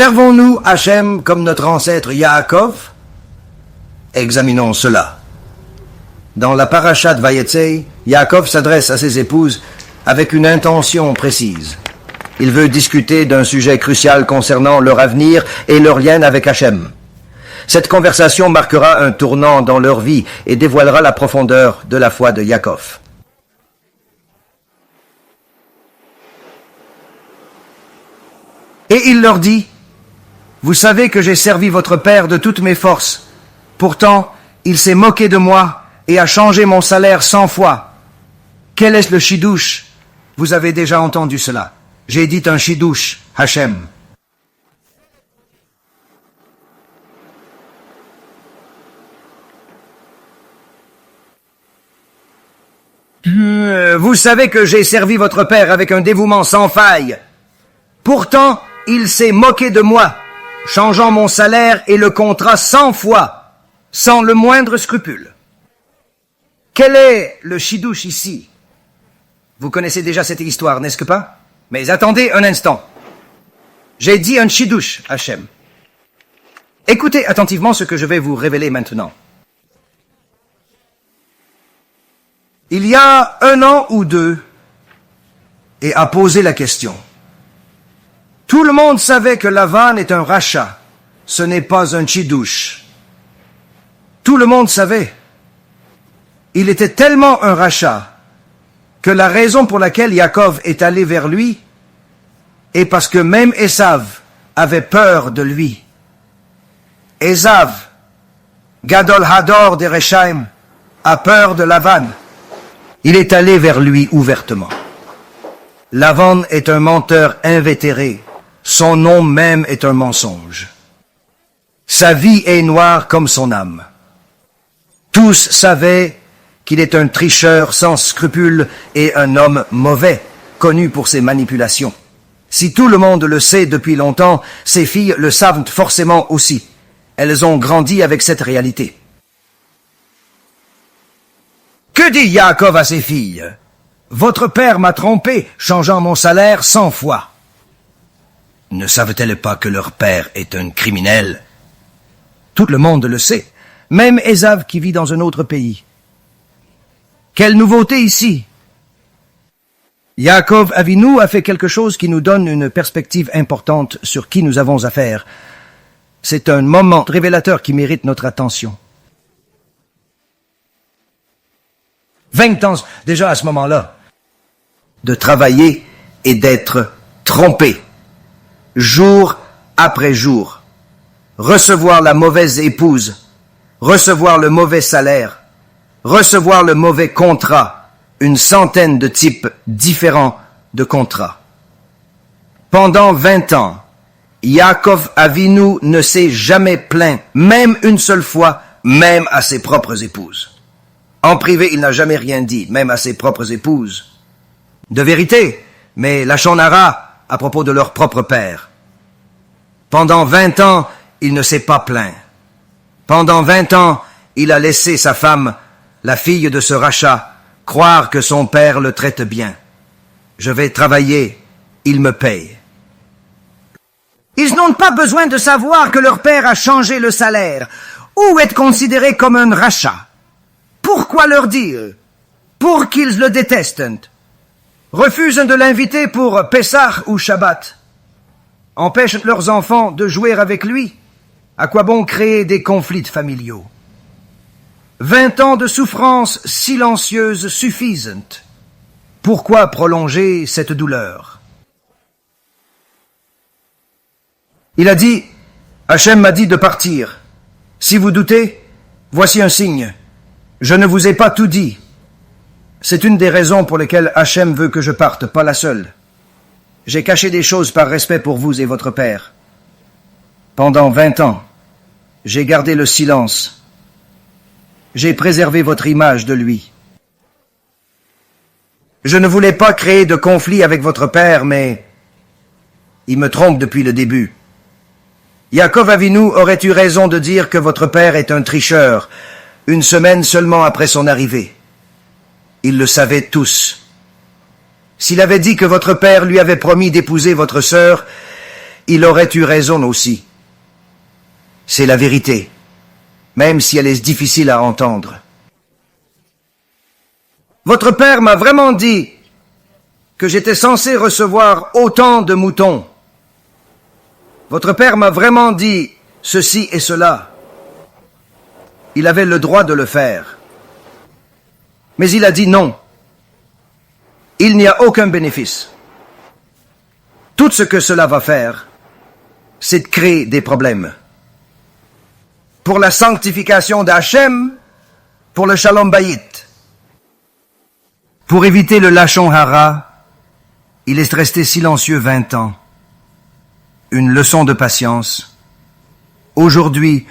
Servons-nous Hachem comme notre ancêtre Yaakov? Examinons cela. Dans la parashat Vayetzei, Yaakov s'adresse à ses épouses avec une intention précise. Il veut discuter d'un sujet crucial concernant leur avenir et leur lien avec Hachem. Cette conversation marquera un tournant dans leur vie et dévoilera la profondeur de la foi de Yaakov. Et il leur dit, « Vous savez que j'ai servi votre père de toutes mes forces. Pourtant, il s'est moqué de moi et a changé mon salaire 100 fois. Quel est le chidouche? Vous avez déjà entendu cela. J'ai dit un chidouche, Hachem. » Vous savez que j'ai servi votre père avec un dévouement sans faille. Pourtant, il s'est moqué de moi, changeant mon salaire et le contrat 100 fois, sans le moindre scrupule. Quel est le chidouche ici? Vous connaissez déjà cette histoire, n'est-ce pas? Mais attendez un instant. J'ai dit un chidouche, Hachem. Écoutez attentivement ce que je vais vous révéler maintenant. Il y a 1 an ou 2, et a posé la question. Tout le monde savait que Lavan est un rachat. Ce n'est pas un chidouche. Tout le monde savait. Il était tellement un rachat que la raison pour laquelle Yaakov est allé vers lui est parce que même Esav avait peur de lui. Esav, Gadol Hador de Rechaim, a peur de Lavan. Il est allé vers lui ouvertement. Lavan est un menteur invétéré. Son nom même est un mensonge. Sa vie est noire comme son âme. Tous savaient qu'il est un tricheur sans scrupules et un homme mauvais, connu pour ses manipulations. Si tout le monde le sait depuis longtemps, ses filles le savent forcément aussi. Elles ont grandi avec cette réalité. Que dit Yaakov à ses filles? Votre père m'a trompé, changeant mon salaire 100 fois. Ne savent-elles pas que leur père est un criminel? Tout le monde le sait, même Esav qui vit dans un autre pays. Quelle nouveauté ici? Yaakov Avinu a fait quelque chose qui nous donne une perspective importante sur qui nous avons affaire. C'est un moment révélateur qui mérite notre attention. 20 ans déjà à ce moment-là, de travailler et d'être trompé, jour après jour, recevoir la mauvaise épouse, recevoir le mauvais salaire, recevoir le mauvais contrat, une centaine de types différents de contrats. Pendant 20 ans, Yaakov Avinu ne s'est jamais plaint, même une seule fois, même à ses propres épouses. En privé, il n'a jamais rien dit, même à ses propres épouses. De vérité, mais lachon hara à propos de leur propre père. Pendant 20 ans, il ne s'est pas plaint. Pendant 20 ans, il a laissé sa femme, la fille de ce rachat, croire que son père le traite bien. Je vais travailler, il me paye. Ils n'ont pas besoin de savoir que leur père a changé le salaire, ou être considéré comme un rachat. Pourquoi leur dire? Pour qu'ils le détestent. Refusent de l'inviter pour Pessah ou Shabbat. Empêchent leurs enfants de jouer avec lui. À quoi bon créer des conflits familiaux? 20 ans de souffrance silencieuse suffisent. Pourquoi prolonger cette douleur? Il a dit, Hachem m'a dit de partir. Si vous doutez, voici un signe. Je ne vous ai pas tout dit. C'est une des raisons pour lesquelles Hachem veut que je parte, pas la seule. J'ai caché des choses par respect pour vous et votre père. Pendant 20 ans, j'ai gardé le silence. J'ai préservé votre image de lui. Je ne voulais pas créer de conflit avec votre père, mais il me trompe depuis le début. Yaakov Avinu aurait eu raison de dire que votre père est un tricheur, 1 semaine seulement après son arrivée. Ils le savaient tous. S'il avait dit que votre père lui avait promis d'épouser votre sœur, il aurait eu raison aussi. C'est la vérité, même si elle est difficile à entendre. Votre père m'a vraiment dit que j'étais censé recevoir autant de moutons. Votre père m'a vraiment dit ceci et cela. Il avait le droit de le faire. Mais il a dit non. Il n'y a aucun bénéfice. Tout ce que cela va faire, c'est de créer des problèmes. Pour la sanctification d'Hachem, pour le Shalom Bayit. Pour éviter le Lachon Hara, il est resté silencieux 20 ans. Une leçon de patience. Aujourd'hui,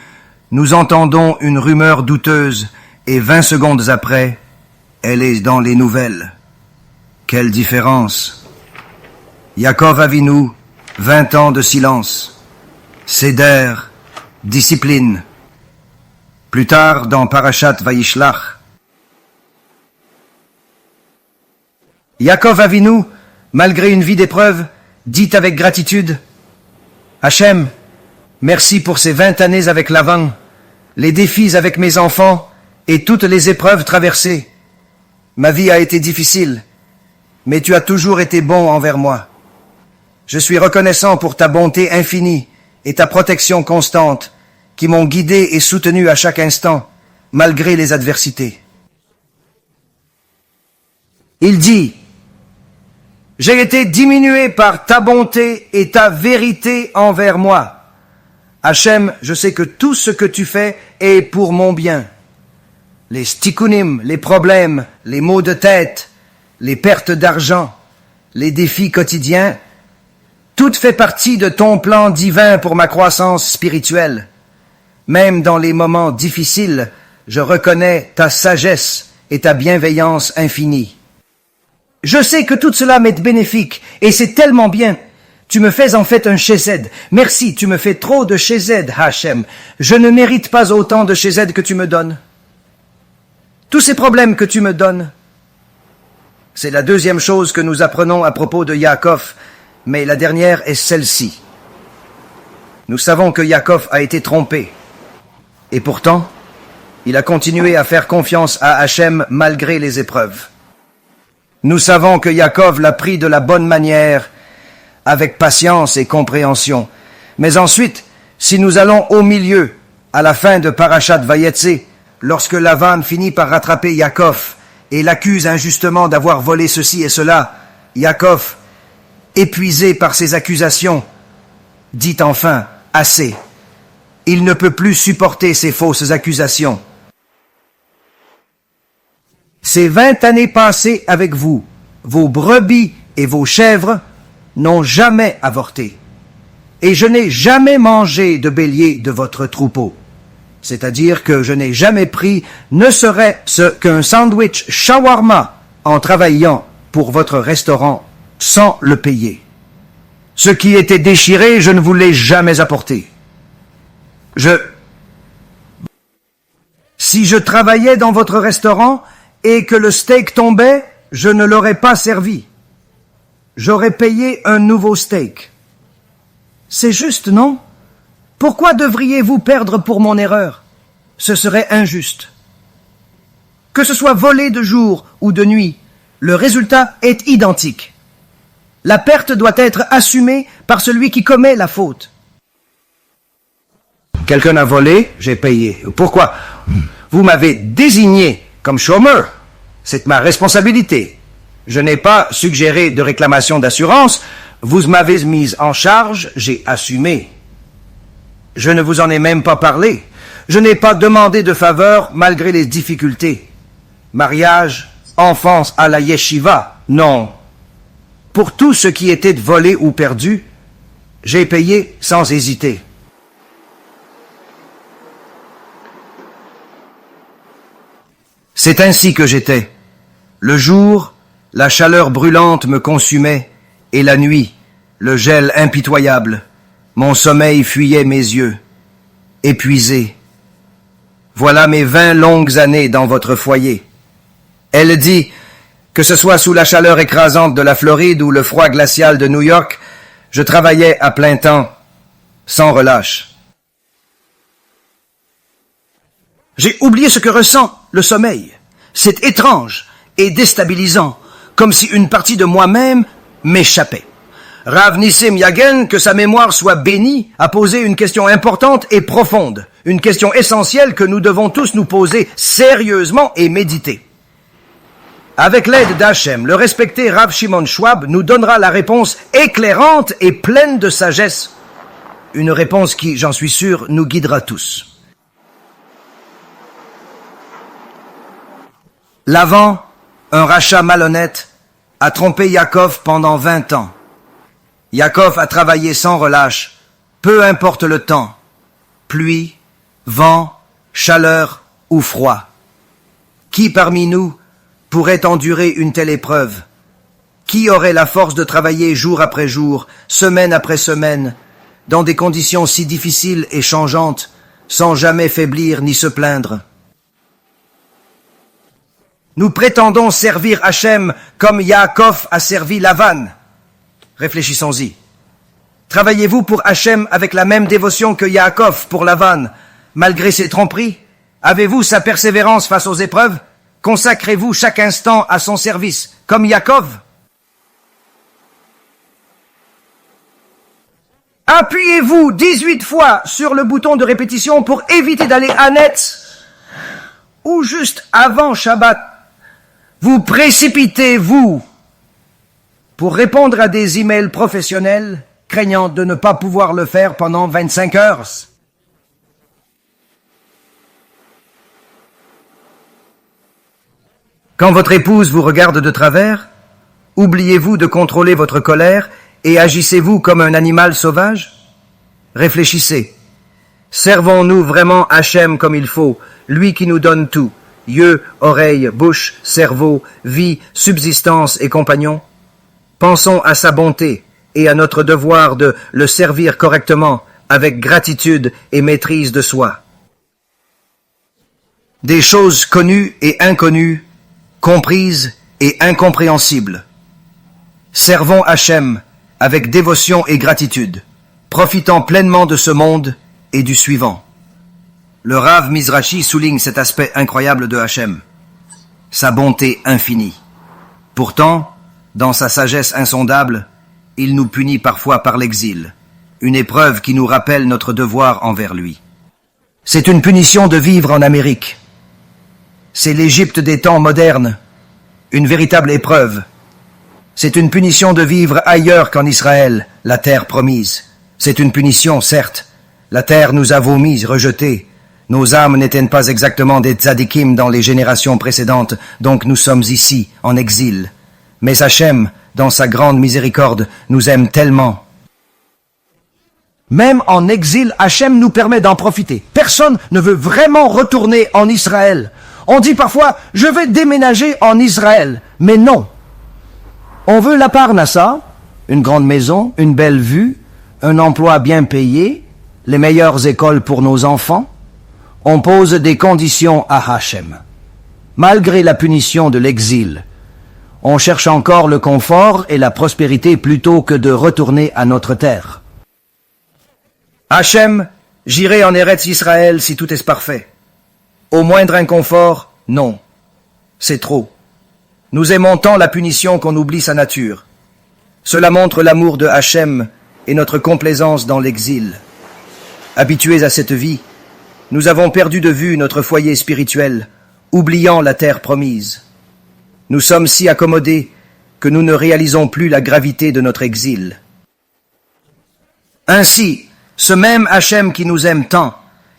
nous entendons une rumeur douteuse et 20 secondes après, elle est dans les nouvelles. Quelle différence! Yaakov Avinu, 20 ans de silence. Seder, discipline. Plus tard, dans Parashat Vayishlach, Yaakov Avinu, malgré une vie d'épreuve, dit avec gratitude, « Hachem, merci pour ces 20 années avec Lavan, les défis avec mes enfants et toutes les épreuves traversées. Ma vie a été difficile, mais tu as toujours été bon envers moi. Je suis reconnaissant pour ta bonté infinie et ta protection constante qui m'ont guidé et soutenu à chaque instant, malgré les adversités. » Il dit, « J'ai été diminué par ta bonté et ta vérité envers moi. Hachem, je sais que tout ce que tu fais est pour mon bien. Les stikkunim, les problèmes, les maux de tête, les pertes d'argent, les défis quotidiens, tout fait partie de ton plan divin pour ma croissance spirituelle. Même dans les moments difficiles, je reconnais ta sagesse et ta bienveillance infinie. Je sais que tout cela m'est bénéfique, et c'est tellement bien. Tu me fais en fait un chesed. Merci, tu me fais trop de chesed, Hachem. Je ne mérite pas autant de chesed que tu me donnes. Tous ces problèmes que tu me donnes. C'est la deuxième chose que nous apprenons à propos de Yaakov, mais la dernière est celle-ci. Nous savons que Yaakov a été trompé. Et pourtant, il a continué à faire confiance à Hachem malgré les épreuves. Nous savons que Yaakov l'a pris de la bonne manière, avec patience et compréhension. Mais ensuite, si nous allons au milieu, à la fin de Parashat Vayetze, lorsque Lavan finit par rattraper Yaakov et l'accuse injustement d'avoir volé ceci et cela, Yaakov, épuisé par ces accusations, dit enfin « Assez ». Il ne peut plus supporter ces fausses accusations. Ces 20 années passées avec vous, vos brebis et vos chèvres n'ont jamais avorté. Et je n'ai jamais mangé de bélier de votre troupeau. C'est-à-dire que je n'ai jamais pris ne serait-ce qu'un sandwich shawarma en travaillant pour votre restaurant sans le payer. Ce qui était déchiré, je ne vous l'ai jamais apporté. Si je travaillais dans votre restaurant et que le steak tombait, je ne l'aurais pas servi. J'aurais payé un nouveau steak. C'est juste, non? Pourquoi devriez-vous perdre pour mon erreur? Ce serait injuste. Que ce soit volé de jour ou de nuit, le résultat est identique. La perte doit être assumée par celui qui commet la faute. Quelqu'un a volé, j'ai payé. Pourquoi? Vous m'avez désigné comme chômeur. C'est ma responsabilité. Je n'ai pas suggéré de réclamation d'assurance. Vous m'avez mise en charge, j'ai assumé. Je ne vous en ai même pas parlé. Je n'ai pas demandé de faveur malgré les difficultés. Mariage, enfance à la yeshiva, non. Pour tout ce qui était volé ou perdu, j'ai payé sans hésiter. C'est ainsi que j'étais. Le jour, la chaleur brûlante me consumait, et la nuit, le gel impitoyable. Mon sommeil fuyait mes yeux. Épuisé. Voilà mes 20 longues années dans votre foyer. Elle dit, que ce soit sous la chaleur écrasante de la Floride ou le froid glacial de New York, Je travaillais à plein temps, sans relâche. J'ai oublié ce que ressent le sommeil. C'est étrange et déstabilisant, comme si une partie de moi-même m'échappait. Rav Nissim Yagen, que sa mémoire soit bénie, a posé une question importante et profonde, une question essentielle que nous devons tous nous poser sérieusement et méditer. Avec l'aide d'Hachem, le respecté Rav Shimon Schwab nous donnera la réponse éclairante et pleine de sagesse, une réponse qui, j'en suis sûr, nous guidera tous. Lavan, un rachat malhonnête, a trompé Yaakov pendant 20 ans. Yaakov a travaillé sans relâche, peu importe le temps, pluie, vent, chaleur ou froid. Qui parmi nous pourrait endurer une telle épreuve? Qui aurait la force de travailler jour après jour, semaine après semaine, dans des conditions si difficiles et changeantes, sans jamais faiblir ni se plaindre? Nous prétendons servir Hachem comme Yaakov a servi Lavan. Réfléchissons-y. Travaillez-vous pour Hachem avec la même dévotion que Yaakov pour Lavan, malgré ses tromperies? Avez-vous sa persévérance face aux épreuves? Consacrez-vous chaque instant à son service, comme Yaakov? Appuyez-vous 18 fois sur le bouton de répétition pour éviter d'aller à net, ou juste avant Shabbat. Vous précipitez-vous pour répondre à des emails professionnels, craignant de ne pas pouvoir le faire pendant 25 heures. Quand votre épouse vous regarde de travers, oubliez-vous de contrôler votre colère et agissez-vous comme un animal sauvage? Réfléchissez. Servons-nous vraiment Hachem comme il faut, lui qui nous donne tout, yeux, oreilles, bouche, cerveau, vie, subsistance et compagnons? Pensons à sa bonté et à notre devoir de le servir correctement, avec gratitude et maîtrise de soi. Des choses connues et inconnues, comprises et incompréhensibles. Servons Hachem avec dévotion et gratitude, profitant pleinement de ce monde et du suivant. Le Rav Mizrachi souligne cet aspect incroyable de Hachem, sa bonté infinie. Pourtant, dans sa sagesse insondable, il nous punit parfois par l'exil, une épreuve qui nous rappelle notre devoir envers lui. C'est une punition de vivre en Amérique. C'est l'Égypte des temps modernes, une véritable épreuve. C'est une punition de vivre ailleurs qu'en Israël, la terre promise. C'est une punition, certes. La terre nous a vomis, rejetés. Nos âmes n'étaient pas exactement des tzadikim dans les générations précédentes, donc nous sommes ici, en exil. Mais Hachem, dans sa grande miséricorde, nous aime tellement. Même en exil, Hachem nous permet d'en profiter. Personne ne veut vraiment retourner en Israël. On dit parfois, je vais déménager en Israël. Mais non. On veut la Parnassa, une grande maison, une belle vue, un emploi bien payé, les meilleures écoles pour nos enfants. On pose des conditions à Hachem. Malgré la punition de l'exil, on cherche encore le confort et la prospérité plutôt que de retourner à notre terre. Hachem, j'irai en Eretz Israël si tout est parfait. Au moindre inconfort, non. C'est trop. Nous aimons tant la punition qu'on oublie sa nature. Cela montre l'amour de Hachem et notre complaisance dans l'exil. Habitués à cette vie, nous avons perdu de vue notre foyer spirituel, oubliant la terre promise. Nous sommes si accommodés que nous ne réalisons plus la gravité de notre exil. Ainsi, ce même Hachem qui nous aime tant,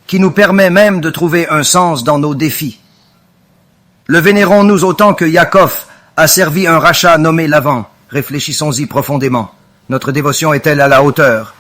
qui nous permet même de trouver un sens dans nos défis. Le vénérons-nous autant que Yaakov a servi un rachat nommé Lavan? Réfléchissons-y profondément. Notre dévotion est-elle à la hauteur?